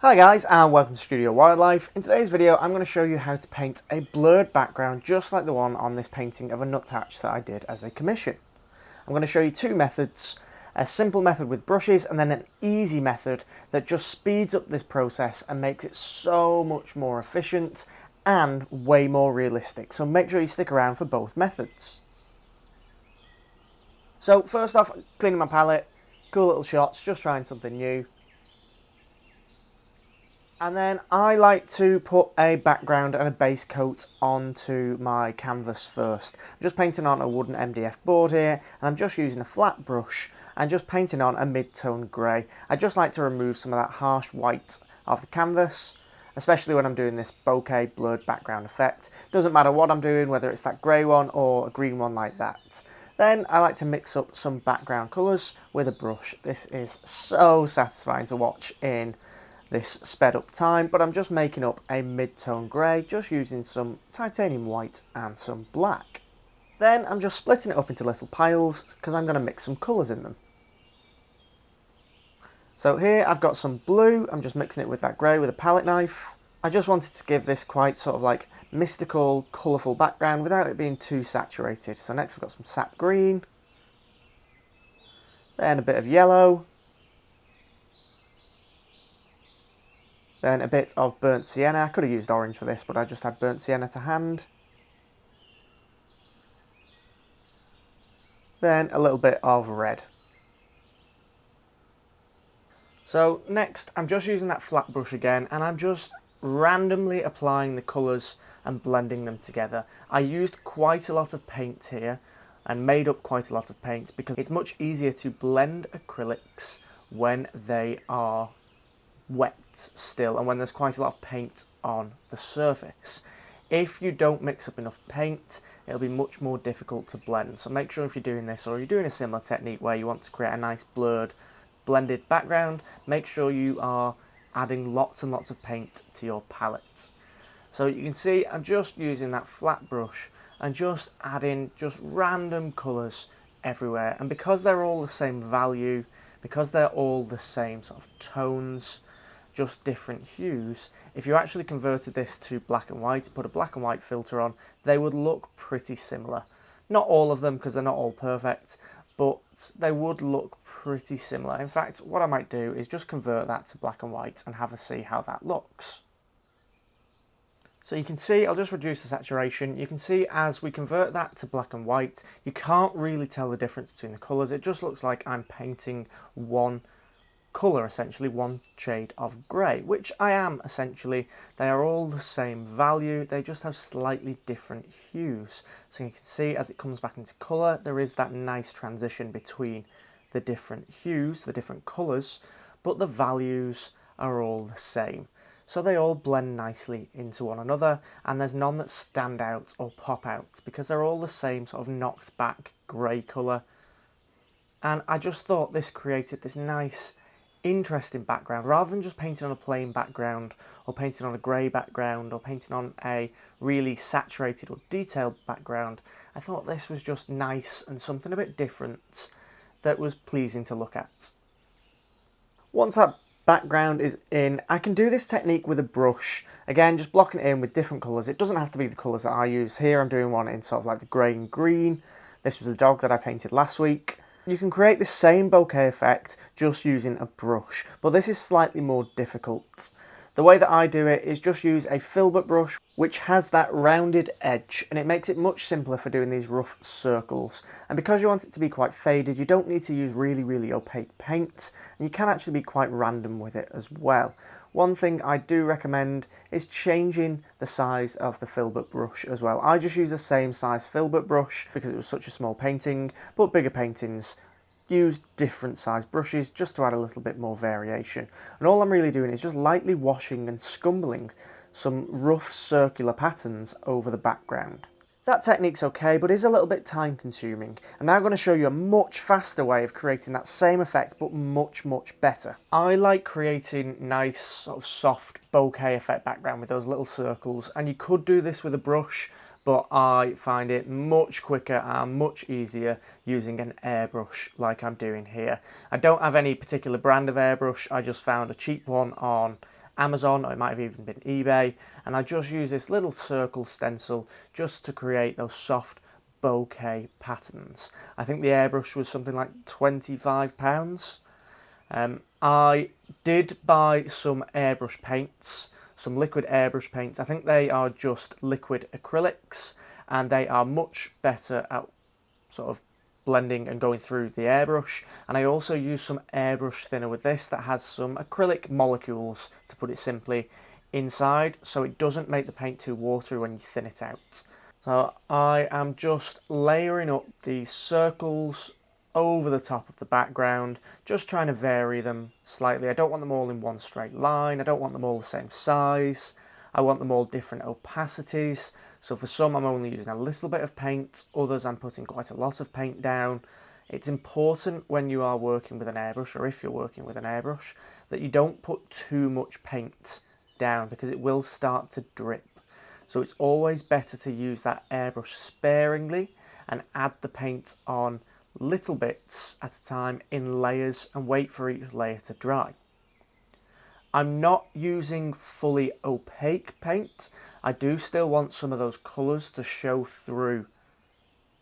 Hi guys and welcome to Studio Wildlife. In today's video I'm going to show you how to paint a blurred background just like the one on this painting of a nuthatch that I did as a commission. I'm going to show you two methods, a simple method with brushes and then an easy method that just speeds up this process and makes it so much more efficient and way more realistic. So make sure you stick around for both methods. So first off, cleaning my palette, cool little shots, just trying something new. And then I like to put a background and a base coat onto my canvas first. I'm just painting on a wooden MDF board here, and I'm just using a flat brush and just painting on a mid-tone grey. I just like to remove some of that harsh white off the canvas, especially when I'm doing this bokeh blurred background effect. Doesn't matter what I'm doing, whether it's that grey one or a green one like that. Then I like to mix up some background colours with a brush. This is so satisfying to watch in this sped up time, but I'm just making up a mid-tone grey, just using some titanium white and some black. Then I'm just splitting it up into little piles because I'm going to mix some colours in them. So here I've got some blue, I'm just mixing it with that grey with a palette knife. I just wanted to give this quite sort of like mystical, colourful background without it being too saturated. So next I've got some sap green, then a bit of yellow, then a bit of burnt sienna. I could have used orange for this, but I just had burnt sienna to hand. Then a little bit of red. So next, I'm just using that flat brush again, and I'm just randomly applying the colours and blending them together. I used quite a lot of paint here, and made up quite a lot of paint, because it's much easier to blend acrylics when they are wet still and when there's quite a lot of paint on the surface. If you don't mix up enough paint, it'll be much more difficult to blend. So make sure if you're doing this, or you're doing a similar technique where you want to create a nice blurred, blended background, make sure you are adding lots and lots of paint to your palette. So you can see I'm just using that flat brush and just adding just random colours everywhere. And because they're all the same value, because they're all the same sort of tones, just different hues, if you actually converted this to black and white, put a black and white filter on, they would look pretty similar. Not all of them, because they're not all perfect, but they would look pretty similar. In fact, what I might do is just convert that to black and white and have a see how that looks. So you can see, I'll just reduce the saturation. You can see as we convert that to black and white, you can't really tell the difference between the colours. It just looks like I'm painting one colour, essentially one shade of grey, which I am essentially. They are all the same value, they just have slightly different hues. So you can see as it comes back into colour, there is that nice transition between the different hues, the different colours, but the values are all the same. So they all blend nicely into one another, and there's none that stand out or pop out because they're all the same sort of knocked back grey colour. And I just thought this created this nice interesting background, rather than just painting on a plain background or painting on a grey background or painting on a really saturated or detailed background. I thought this was just nice and something a bit different that was pleasing to look at. Once that background is in, I can do this technique with a brush, again just blocking it in with different colours. It doesn't have to be the colours that I use here. I'm doing one in sort of like the grey and green. This was the dog that I painted last week. You can create the same bokeh effect just using a brush, but this is slightly more difficult. The way that I do it is just use a filbert brush which has that rounded edge, and it makes it much simpler for doing these rough circles. And because you want it to be quite faded, you don't need to use really opaque paint, and you can actually be quite random with it as well. One thing I do recommend is changing the size of the filbert brush as well. I just use the same size filbert brush because it was such a small painting, but bigger paintings use different size brushes just to add a little bit more variation. And all I'm really doing is just lightly washing and scumbling some rough circular patterns over the background. That technique's okay, but is a little bit time consuming. I'm now going to show you a much faster way of creating that same effect, but much better. I like creating nice sort of soft bokeh effect background with those little circles, and you could do this with a brush, but I find it much quicker and much easier using an airbrush like I'm doing here. I don't have any particular brand of airbrush, I just found a cheap one on Amazon, or it might have even been eBay, and I just use this little circle stencil just to create those soft bokeh patterns. I think the airbrush was something like £25. I did buy some airbrush paints, some liquid airbrush paints. I think they are just liquid acrylics, and they are much better at sort of blending and going through the airbrush. And I also use some airbrush thinner with this that has some acrylic molecules, to put it simply, inside, so it doesn't make the paint too watery when you thin it out. So I am just layering up these circles over the top of the background, just trying to vary them slightly. I don't want them all in one straight line, I don't want them all the same size, I want them all different opacities. So for some I'm only using a little bit of paint, others I'm putting quite a lot of paint down. It's important when you are working with an airbrush, or if you're working with an airbrush, that you don't put too much paint down because it will start to drip. So it's always better to use that airbrush sparingly and add the paint on little bits at a time in layers and wait for each layer to dry. I'm not using fully opaque paint. I do still want some of those colours to show through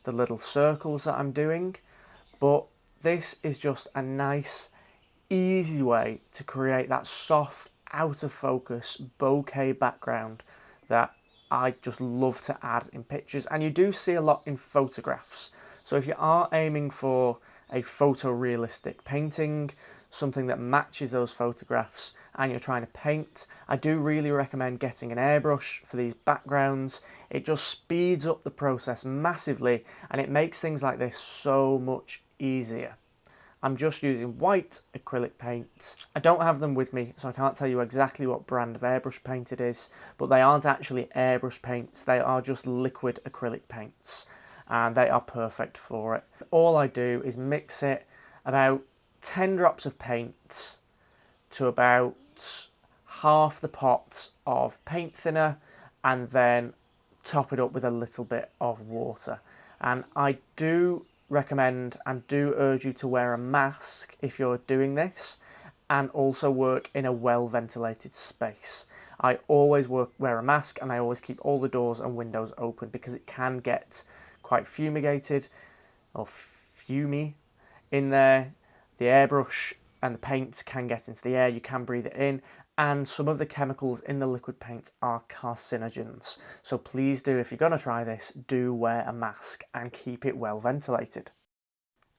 the little circles that I'm doing, but this is just a nice, easy way to create that soft, out of focus bokeh background that I just love to add in pictures, and you do see a lot in photographs. So if you are aiming for a photorealistic painting, something that matches those photographs, and you're trying to paint, I do really recommend getting an airbrush for these backgrounds. It just speeds up the process massively, and it makes things like this so much easier. I'm just using white acrylic paint. I don't have them with me, so I can't tell you exactly what brand of airbrush paint it is, but they aren't actually airbrush paints, they are just liquid acrylic paints, and they are perfect for it. All I do is mix it about 10 drops of paint to about half the pot of paint thinner, and then top it up with a little bit of water. And I do recommend and do urge you to wear a mask if you're doing this, and also work in a well ventilated space. I always wear a mask, and I always keep all the doors and windows open because it can get quite fumigated or fumy in there. The airbrush and the paint can get into the air, you can breathe it in, and some of the chemicals in the liquid paint are carcinogens. So please do, if you're going to try this, do wear a mask and keep it well ventilated.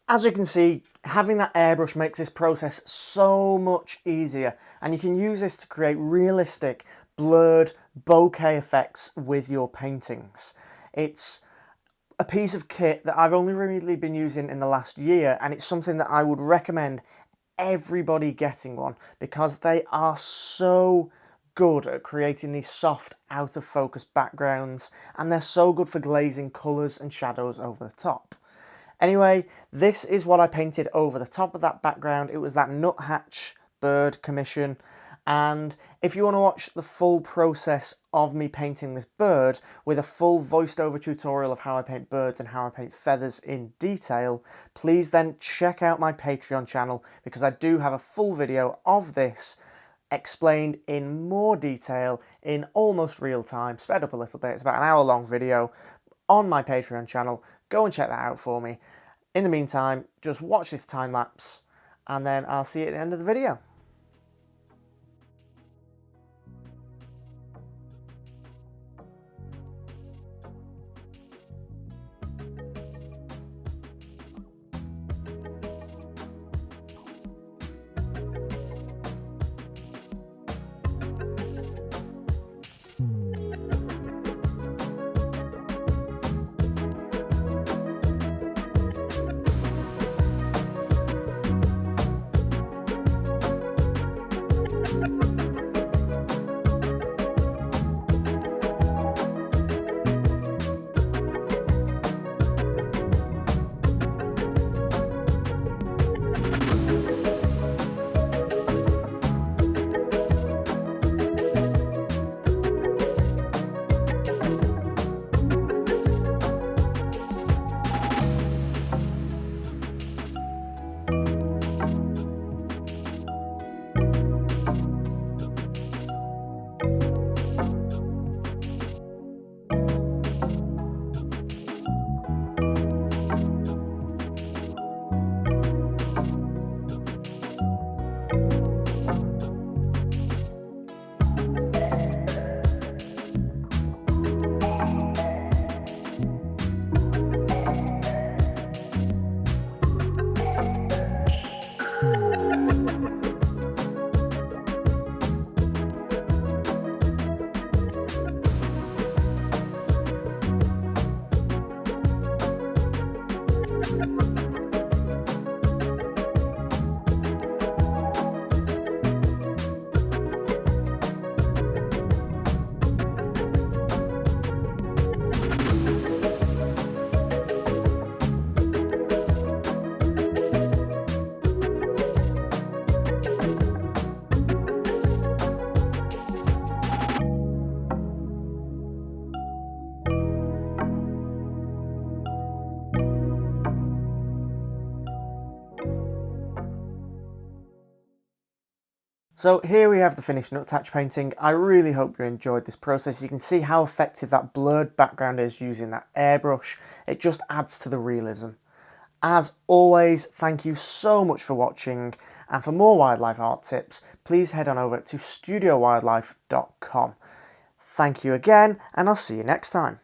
As you can see, having that airbrush makes this process so much easier, and you can use this to create realistic, blurred bokeh effects with your paintings. It's a piece of kit that I've only really been using in the last year, and it's something that I would recommend everybody getting one because they are so good at creating these soft, out of focus backgrounds, and they're so good for glazing colours and shadows over the top. Anyway, this is what I painted over the top of that background. It was that nuthatch bird commission. And if you want to watch the full process of me painting this bird with a full voiced over tutorial of how I paint birds and how I paint feathers in detail, please then check out my Patreon channel, because I do have a full video of this explained in more detail in almost real time, sped up a little bit. It's about an hour-long video on my Patreon channel. Go and check that out for me. In the meantime, just watch this time lapse, and then I'll see you at the end of the video. So here we have the finished nuthatch painting. I really hope you enjoyed this process. You can see how effective that blurred background is using that airbrush. It just adds to the realism. As always, thank you so much for watching, and for more wildlife art tips, please head on over to studiowildlife.com. Thank you again, and I'll see you next time.